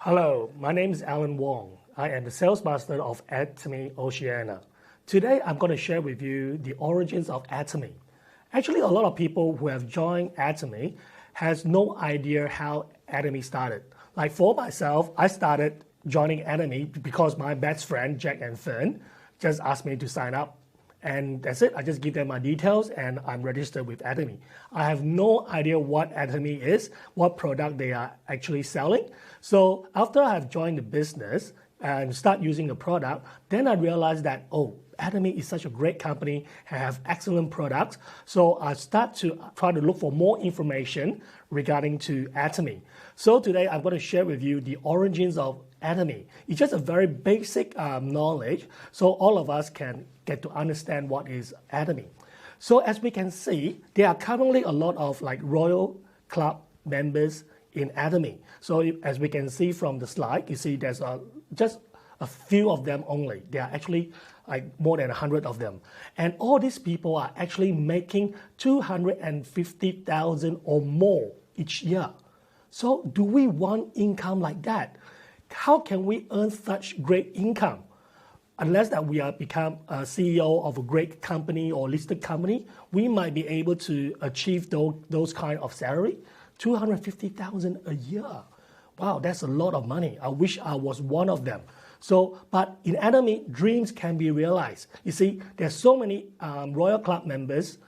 Hello, my name is Alan Wong. I am the sales master of Atomy OCEANIA. Today, I'm going to share with you the origins of Atomy. Actually, a lot of people who have joined Atomy has no idea how Atomy started. Like for myself, I started joining Atomy because my best friend, Jack and Fern, just asked me to sign up. And that's it. I just give them my details and I'm registered with Atomy. I have no idea what Atomy is, what product they are actually selling. So after I have joined the business and start using the product, then I realized that, Atomy is such a great company, have excellent products. So I start to try to look for more information regarding to Atomy. So today I'm going to share with you the origins of Atomy. It's just a very basic knowledge, so all of us can get to understand what is Atomy. So as we can see, there are currently a lot of Royal Club members in Atomy. So as we can see from the slide, you see there's just a few of them only. There are actually more than 100 of them. And all these people are actually making $250,000 or more each year. So do we want income like that? How can we earn such great income? Unless that we are become a CEO of a great company or listed company, we might be able to achieve those kind of salary, $250,000 a year. Wow, that's a lot of money. I wish I was one of them. So, but in Atomy, dreams can be realized. You see, there's so many Royal Club members,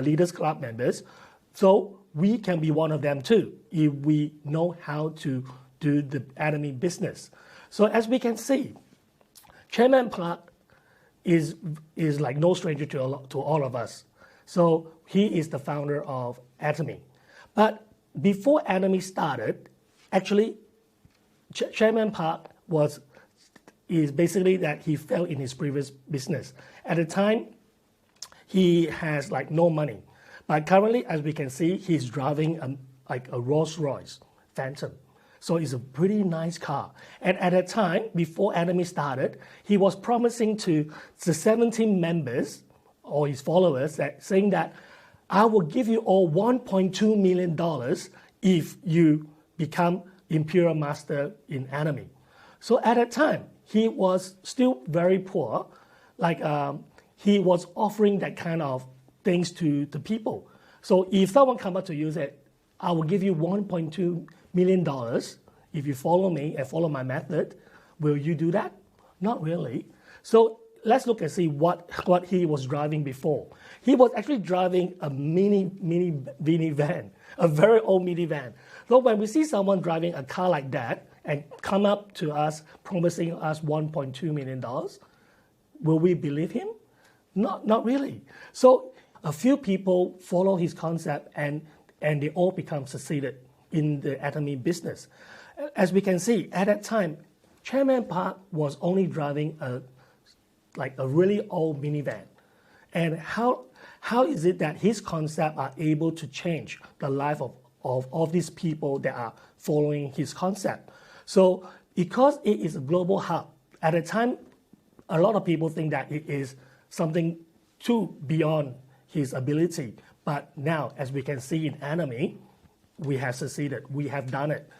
Leaders Club members, so we can be one of them too if we know how to do the Atomy business. So as we can see, Chairman Park is like no stranger to all of us. So he is the founder of Atomy. But before Atomy started, actually, Chairman Park is basically that he failed in his previous business. At the time, he has no money. But currently, as we can see, he's driving a Rolls Royce Phantom. So it's a pretty nice car. And at that time, before Atomy started, he was promising to the 17 members or his followers saying that I will give you all $1.2 million if you become Imperial Master in Atomy. So at that time, he was still very poor. He was offering that kind of things to the people. So if someone come up to you and say, I will give you $1.2 million if you follow me and follow my method, will you do that? Not really. So let's look and see what he was driving before. He was actually driving a minivan, a very old minivan. So when we see someone driving a car like that and come up to us promising us $1.2 million, will we believe him? Not really. So a few people follow his concept and they all become succeeded in the Atomy business. As we can see, at that time, Chairman Park was only driving a really old minivan. And how is it that his concept are able to change the life of all these people that are following his concept? So because it is a global hub, at the time, a lot of people think that it is something too beyond his ability. But now, as we can see in Atomy, we have succeeded. We have done it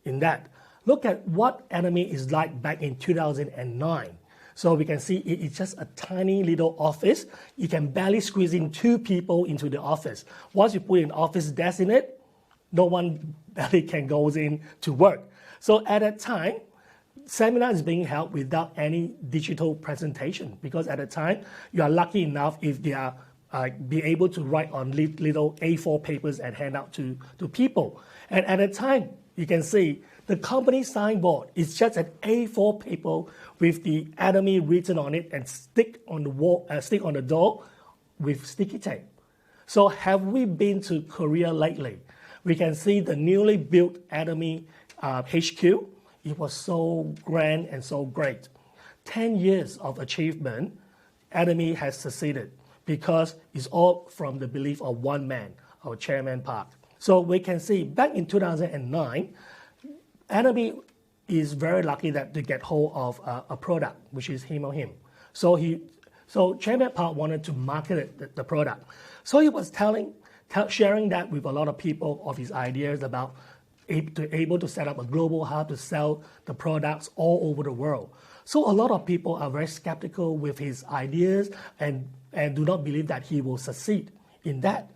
in that. Look at what Atomy is like back in 2009. So we can see it's just a tiny little office. You can barely squeeze in 2 people into the office. Once you put an office desk in it, no one barely can go in to work. So at that time, seminar is being held without any digital presentation because at the time, you are lucky enough if they are be able to write on little A4 papers and hand out to people. And at the time, you can see the company signboard is just an A4 paper with the Atomy written on it and stick on the wall, stick on the door with sticky tape. So have we been to Korea lately? We can see the newly built Atomy HQ. It was so grand and so great. 10 years of achievement, Atomy has succeeded because it's all from the belief of one man, our Chairman Park. So we can see back in 2009, Atomy is very lucky to get hold of a product, which is him or him. So Chairman Park wanted to market the product. So he was sharing that with a lot of people of his ideas about able to set up a global hub to sell the products all over the world. So a lot of people are very skeptical with his ideas and do not believe that he will succeed in that.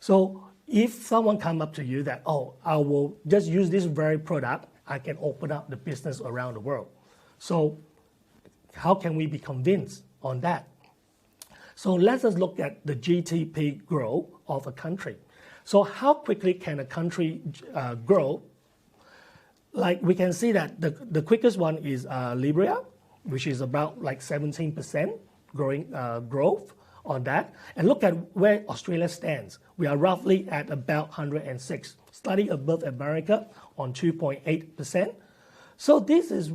So if someone come up to you that, oh, I will just use this very product, I can open up the business around the world. So how can we be convinced on that? So let us look at the GDP growth of a country. So how quickly can a country grow? Like we can see that the quickest one is Liberia, which is about like 17% growth on that. And look at where Australia stands. We are roughly at about 106, slightly above America on 2.8%. So this is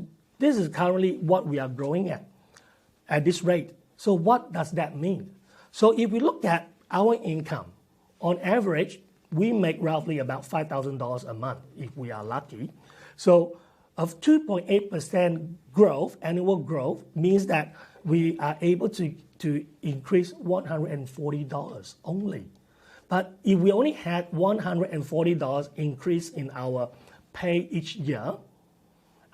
currently what we are growing at this rate. So what does that mean? So if we look at our income, on average, we make roughly about $5,000 a month if we are lucky. So of 2.8% growth, annual growth, means that we are able to increase $140 only. But if we only had $140 increase in our pay each year,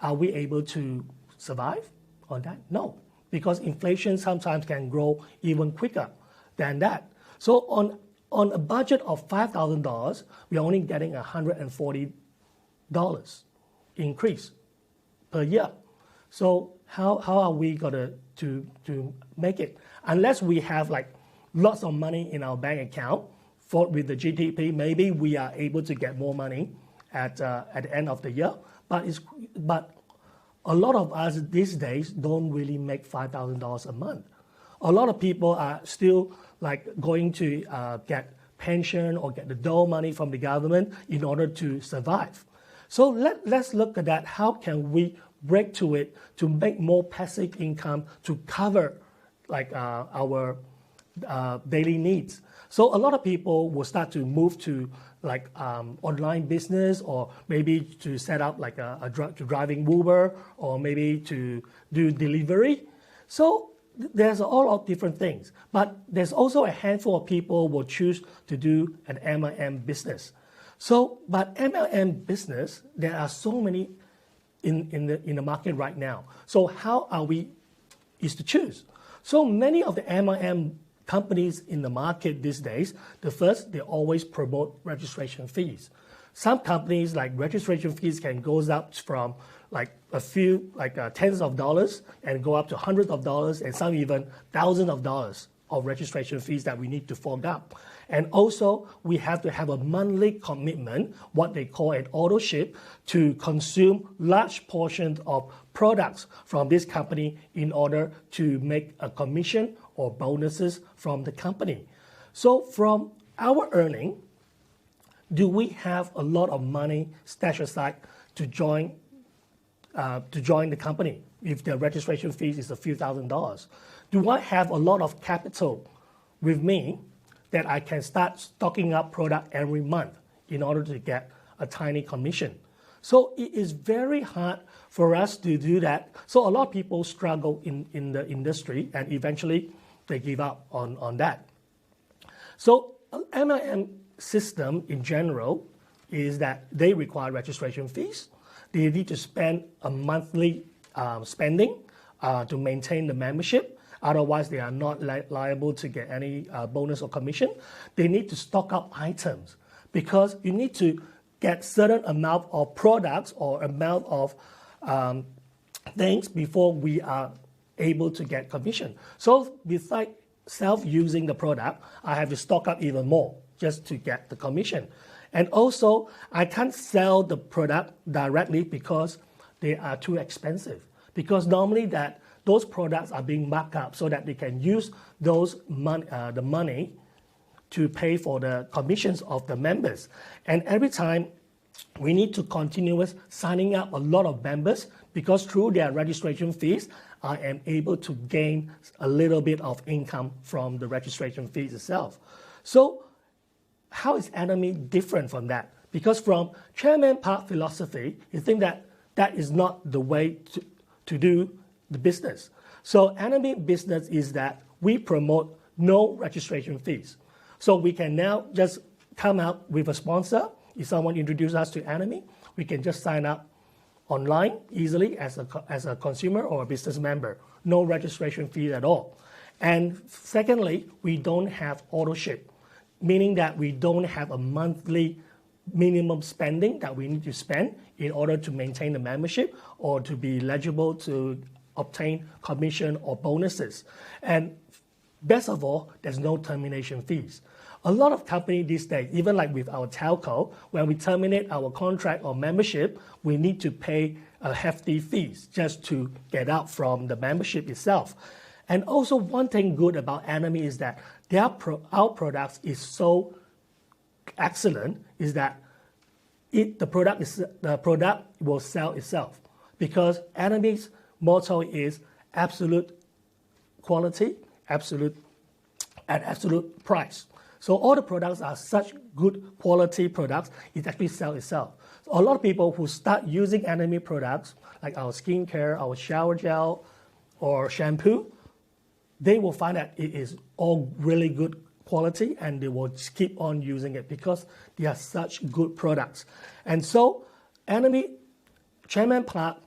are we able to survive on that? No, because inflation sometimes can grow even quicker than that. So on a budget of $5,000, we're only getting $140 increase per year. So how are we going to make it? Unless we have like lots of money in our bank account with the GDP, maybe we are able to get more money at the end of the year. But a lot of us these days don't really make $5,000 a month. A lot of people are still like going to get pension or get the dole money from the government in order to survive. So let's look at that. How can we break to it to make more passive income to cover like our daily needs? So a lot of people will start to move to like online business, or maybe to set up like to driving Uber, or maybe to do delivery. So there's all of different things, but there's also a handful of people will choose to do an MLM business. So, but MLM business, there are so many in the market right now. So how are we is to choose? So many of the MLM companies in the market these days, they always promote registration fees. Some companies like registration fees can go up from like a few, like tens of dollars, and go up to hundreds of dollars, and some even thousands of dollars of registration fees that we need to fork up. And also, we have to have a monthly commitment, what they call an auto ship, to consume large portions of products from this company in order to make a commission or bonuses from the company. So from our earning, do we have a lot of money stashed aside to join the company if the registration fees is a few $1,000s? Do I have a lot of capital with me that I can start stocking up product every month in order to get a tiny commission? So it is very hard for us to do that. So a lot of people struggle in the industry, and eventually they give up on that. So MLM system in general is that they require registration fees. They need to spend a monthly spending to maintain the membership. Otherwise, they are not liable to get any bonus or commission. They need to stock up items because you need to get certain amount of products or amount of things before we are able to get commission. So besides self-using the product, I have to stock up even more just to get the commission. And also, I can't sell the product directly because they are too expensive. Because normally those products are being marked up so that they can use the money to pay for the commissions of the members. And every time we need to continue signing up a lot of members, because through their registration fees, I am able to gain a little bit of income from the registration fees itself. So how is Atomy different from that? Because from Chairman Park's philosophy, you think that that is not the way to do the business. So Atomy business is that we promote no registration fees. So we can now just come out with a sponsor if someone introduces us to Atomy, We can just sign up online easily as a consumer or a business member. No registration fee at all. And secondly, we don't have auto ship, meaning that we don't have a monthly minimum spending that we need to spend in order to maintain the membership or to be eligible to obtain commission or bonuses. And best of all, there's no termination fees. A lot of companies these days, even like with our telco, when we terminate our contract or membership, we need to pay a hefty fees just to get out from the membership itself. And also one thing good about Atomy is that our products is so excellent is that the product will sell itself, because Atomy's motto is absolute quality, absolute price. So all the products are such good quality products, it actually sells itself. So a lot of people who start using Atomy products, like our skincare, our shower gel, or shampoo, they will find that it is all really good quality and they will keep on using it because they are such good products. And so Atomy, Chairman Park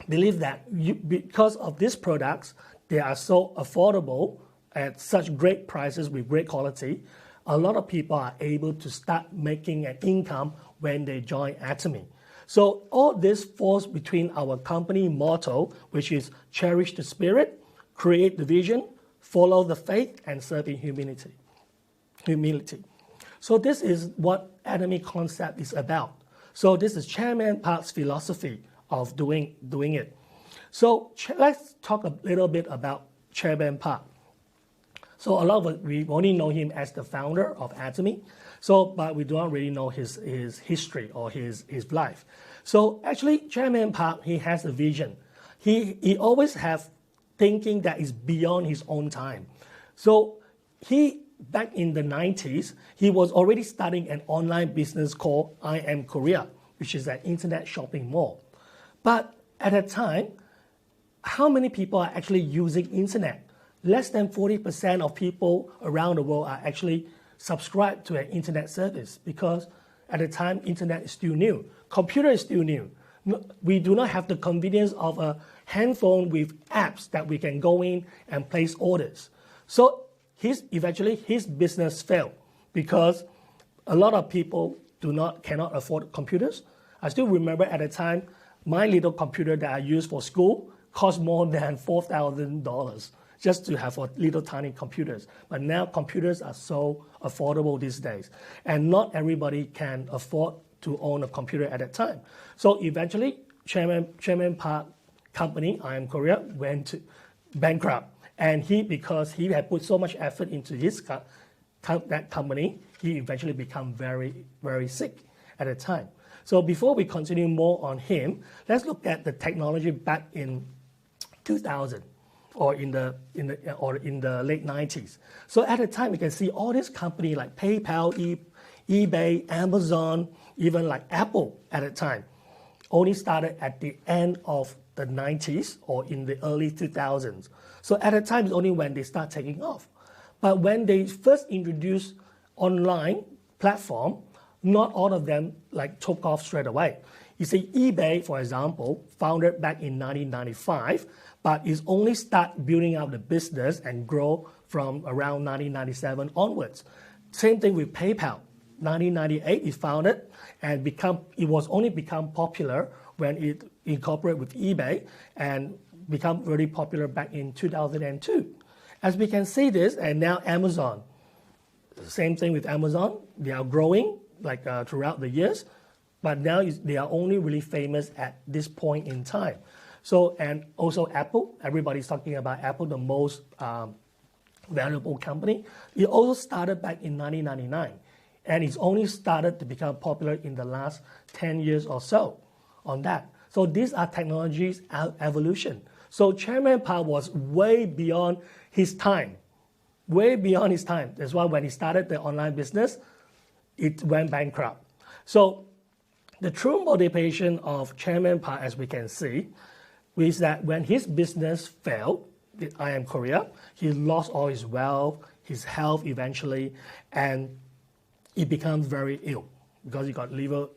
believe that because of these products, they are so affordable at such great prices with great quality, a lot of people are able to start making an income when they join Atomy. So all this falls between our company motto, which is cherish the spirit, create the vision, follow the faith, and serve in humility. So this is what Atomy concept is about. So this is Chairman Park's philosophy of doing it. So let's talk a little bit about Chairman Park. So a lot of us, we only know him as the founder of Atomy, but we do not really know his history or his life. So actually, Chairman Park, he has a vision. He always have thinking that is beyond his own time. So back in the 90s, he was already starting an online business called I Am Korea, which is an internet shopping mall. But at that time, how many people are actually using internet? Less than 40% of people around the world are actually subscribed to an internet service, because at the time, internet is still new. Computer is still new. We do not have the convenience of a handphone with apps that we can go in and place orders. So eventually his business failed because a lot of people cannot afford computers. I still remember at the time, my little computer that I used for school cost more than $4,000 just to have little tiny computers. But now computers are so affordable these days, and not everybody can afford to own a computer at that time. So eventually, Chairman Park company, I Am Korea, went bankrupt. And because he had put so much effort into that company, he eventually became very, very sick at the time. So before we continue more on him, let's look at the technology back in 2000 or in the late 90s. So at the time, you can see all these companies like PayPal, eBay, Amazon, even like Apple at the time, only started at the end of the 90s or in the early 2000s. So at the time, it's only when they start taking off. But when they first introduced online platform, not all of them took off straight away. You see, eBay, for example, founded back in 1995, but it's only start building out the business and grow from around 1997 onwards. Same thing with PayPal. 1998 it founded and it was only become popular when it incorporated with eBay and become very popular back in 2002. As we can see this, and now Amazon. Same thing with Amazon. They are growing throughout the years, but now they are only really famous at this point in time. So, and also Apple, everybody's talking about Apple, the most valuable company. It also started back in 1999, and it's only started to become popular in the last 10 years or so on that. So these are technologies evolution. So Chairman Park was way beyond his time, way beyond his time. That's why when he started the online business, it went bankrupt. So the true motivation of Chairman Park, as we can see, is that when his business failed, with I Am Korea, he lost all his wealth, his health eventually, and he becomes very ill because he got liver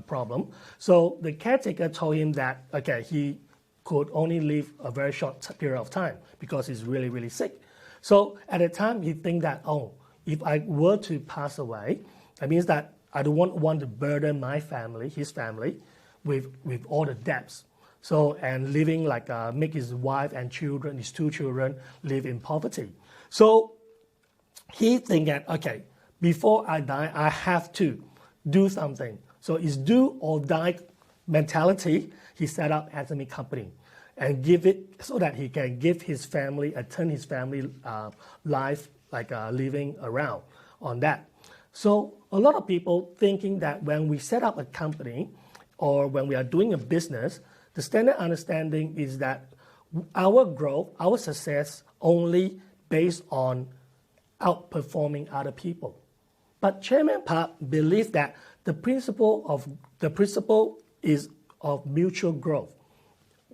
problem. So the caretaker told him that, okay, he could only live a very short period of time because he's really, really sick. So at the time, he think that, oh, if I were to pass away, that means that I don't want to burden my family, his family, with all the debts. So, and living like, make his wife and children, his 2 children, live in poverty. So he think that, okay, before I die, I have to do something. So it's do or die mentality. He set up Atomy company and give it so that he can give his family, turn his family life like living around on that. So a lot of people thinking that when we set up a company or when we are doing a business, the standard understanding is that our growth, our success only based on outperforming other people. But Chairman Park believes that the principle is of mutual growth.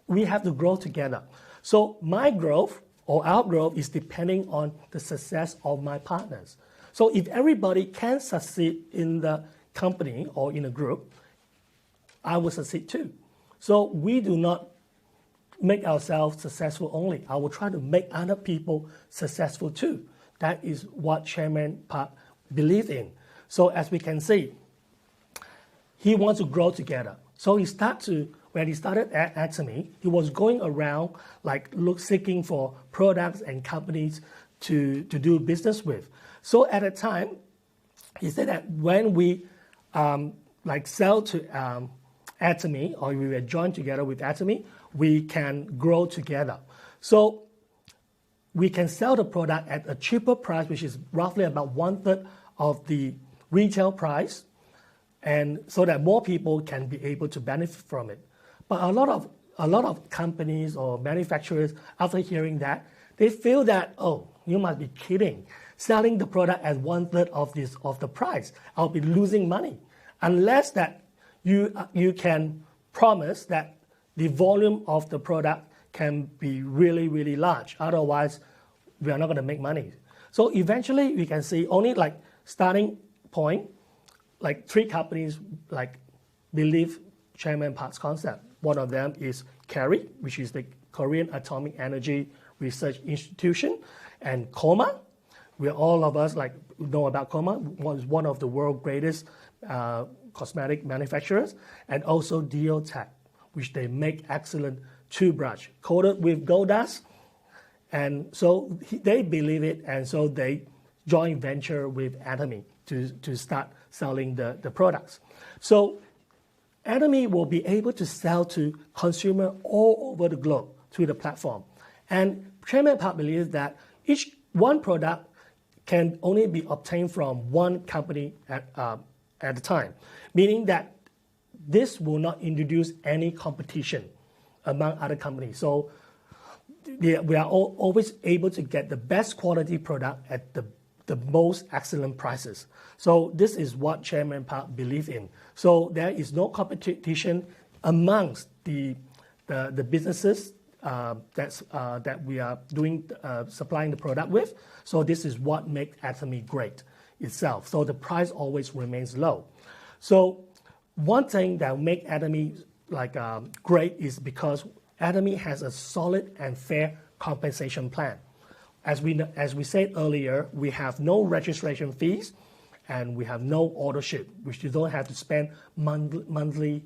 We have to grow together. So my growth or our growth is depending on the success of my partners. So if everybody can succeed in the company or in a group, I will succeed too. So we do not make ourselves successful only. I will try to make other people successful too. That is what Chairman Park believes in. So as we can see, he wants to grow together. So when he started at Atomy, he was going around like seeking for products and companies to do business with. So at the time, he said that when we sell to Atomy, or we were joined together with Atomy, we can grow together. So we can sell the product at a cheaper price, which is roughly about 1/3 of the retail price, and so that more people can be able to benefit from it. But a lot of companies or manufacturers, after hearing that, they feel that, oh, you must be kidding. Selling the product at 1/3 of the price, I'll be losing money. Unless that you can promise that the volume of the product can be really, really large. Otherwise, we are not going to make money. So eventually, we can see only like starting point, like 3 companies like believe Chairman Park's concept. One of them is KERI, which is the Korean Atomic Energy Research Institution, and KOMA. All of us like know about KOMA, one of the world's greatest cosmetic manufacturers, and also Diotech, which they make excellent toothbrush coated with gold dust. And so they believe it, and so they joint venture with Atomy to start selling the products. So Atomy will be able to sell to consumers all over the globe through the platform. And Chairman Park believes that each one product can only be obtained from one company at a time, meaning that this will not introduce any competition among other companies. So we are always able to get the best quality product at the most excellent prices. So this is what Chairman Park believes in. So there is no competition amongst the businesses that we are doing supplying the product with. So this is what makes Atomy great itself. So the price always remains low. So one thing that makes Atomy great is because Atomy has a solid and fair compensation plan. As we said earlier, we have no registration fees, and we have no authorship, which you don't have to spend monthly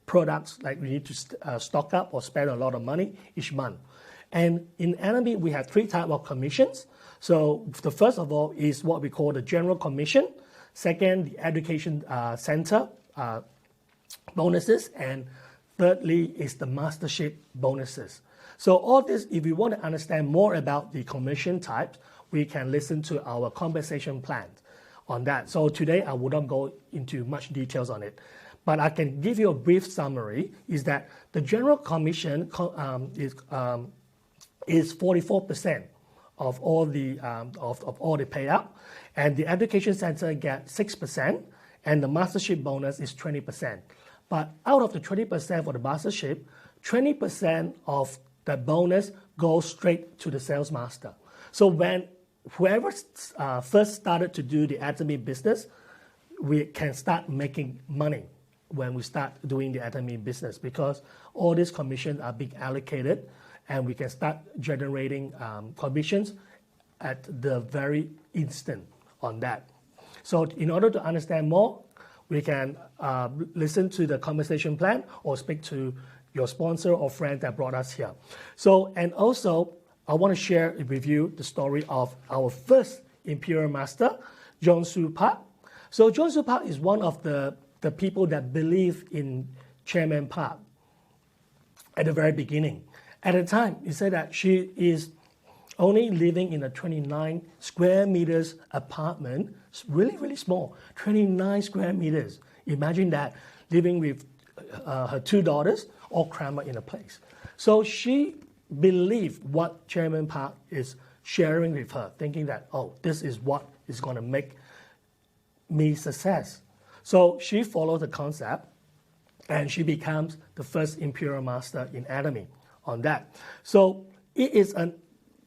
products like we need to stock up or spend a lot of money each month. And in Atomy, we have 3 types of commissions. So the first of all is what we call the general commission. Second, the education center bonuses, and thirdly is the mastership bonuses. So all this, if you want to understand more about the commission types, we can listen to our compensation plan on that. So today I will not go into much details on it, but I can give you a brief summary. Is that the general commission is 44% of all the payout, and the education center gets 6%, and the mastership bonus is 20%. But out of the 20% for the mastership, 20% of the bonus goes straight to the sales master. So when whoever first started to do the Atomy business, we can start making money when we start doing the Atomy business, because all these commissions are being allocated and we can start generating commissions at the very instant on that. So in order to understand more, we can listen to the conversation plan or speak to your sponsor or friend that brought us here. So, and also, I want to share with you the story of our first Imperial Master, John Soo Park. So John Soo Park is one of the people that believe in Chairman Park at the very beginning. At the time, he said that she is only living in a 29 square meters apartment, really, really small, 29 square meters. Imagine that, living with her two daughters, all crammed in a place. So she believed what Chairman Park is sharing with her, thinking that, oh, this is what is going to make me success. So she follows the concept, and she becomes the first Imperial Master in Atomy on that. So it is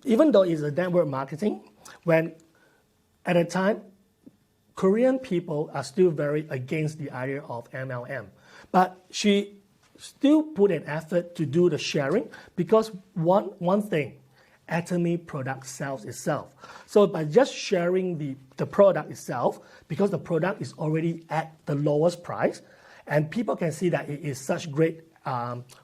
even though it's a network marketing, when at the time, Korean people are still very against the idea of MLM. But she still put an effort to do the sharing, because one thing, Atomy product sells itself. So by just sharing the product itself, because the product is already at the lowest price, and people can see that it is such great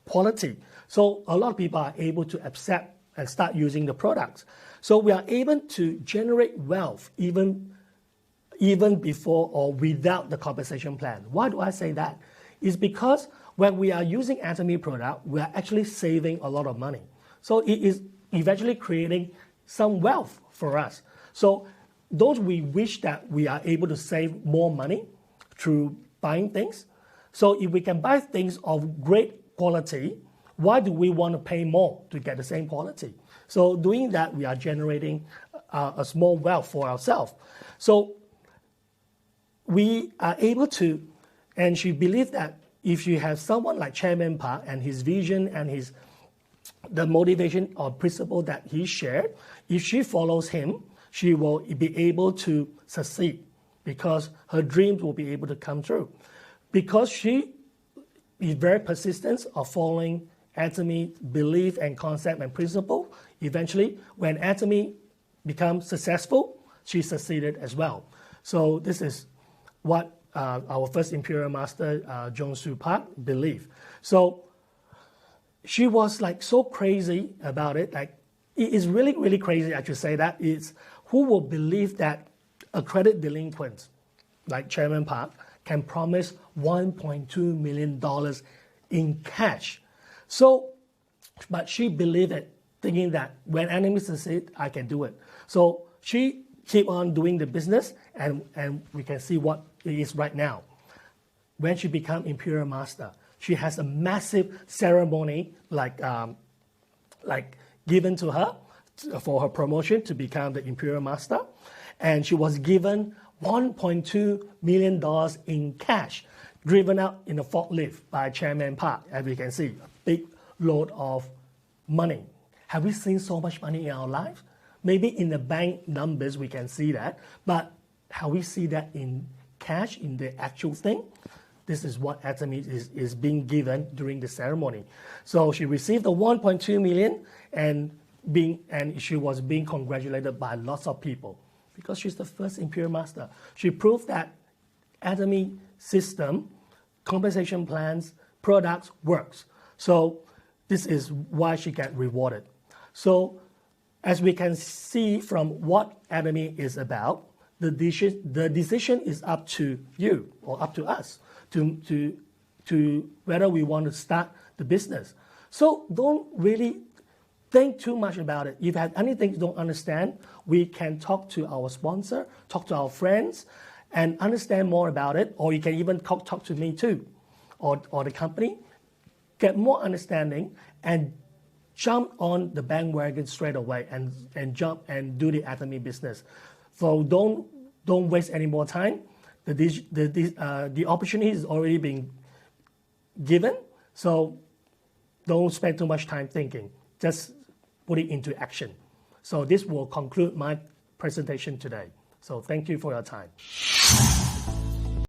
quality. So a lot of people are able to accept and start using the products. So we are able to generate wealth even before or without the compensation plan. Why do I say that? It's because when we are using Atomy product, we are actually saving a lot of money. So it is eventually creating some wealth for us. So don't we wish that we are able to save more money through buying things? So if we can buy things of great quality, why do we want to pay more to get the same quality? So doing that, we are generating a small wealth for ourselves. So we are able to, and she believed that if you have someone like Chairman Park and his vision and the motivation or principle that he shared, if she follows him, she will be able to succeed, because her dreams will be able to come true. Because she is very persistent of following Atomy belief and concept and principle, eventually when Atomy becomes successful, she succeeded as well. So this is what our first Imperial Master, John Soo Park, believed. So she was like so crazy about it. Like, it is really, really crazy, I should say that. It's who will believe that a credit delinquent like Chairman Park can promise $1.2 million in cash. So, but she believed it, thinking that when enemies succeed, I can do it. So she keep on doing the business, and we can see what it is right now. When she become Imperial Master, she has a massive ceremony like given to her for her promotion to become the Imperial Master, and she was given $1.2 million in cash, driven out in a forklift by Chairman Park, as we can see, a big load of money. Have we seen so much money in our life? Maybe in the bank numbers we can see that, but have we seen that in cash, in the actual thing? This is what Atomy is being given during the ceremony. So she received the 1.2 million and she was being congratulated by lots of people because she's the first Imperial Master. She proved that Atomy system, compensation plans, products works. So this is why she got rewarded. So as we can see from what Atomy is about, the decision is up to you or up to us to whether we want to start the business. So don't really think too much about it. If you have anything you don't understand, we can talk to our sponsor, talk to our friends, and understand more about it. Or you can even talk to me too, or the company. Get more understanding and jump on the bandwagon straight away and jump and do the Atomy business. So don't waste any more time. The opportunity is already being given, so don't spend too much time thinking. Just put it into action. So this will conclude my presentation today. So thank you for your time.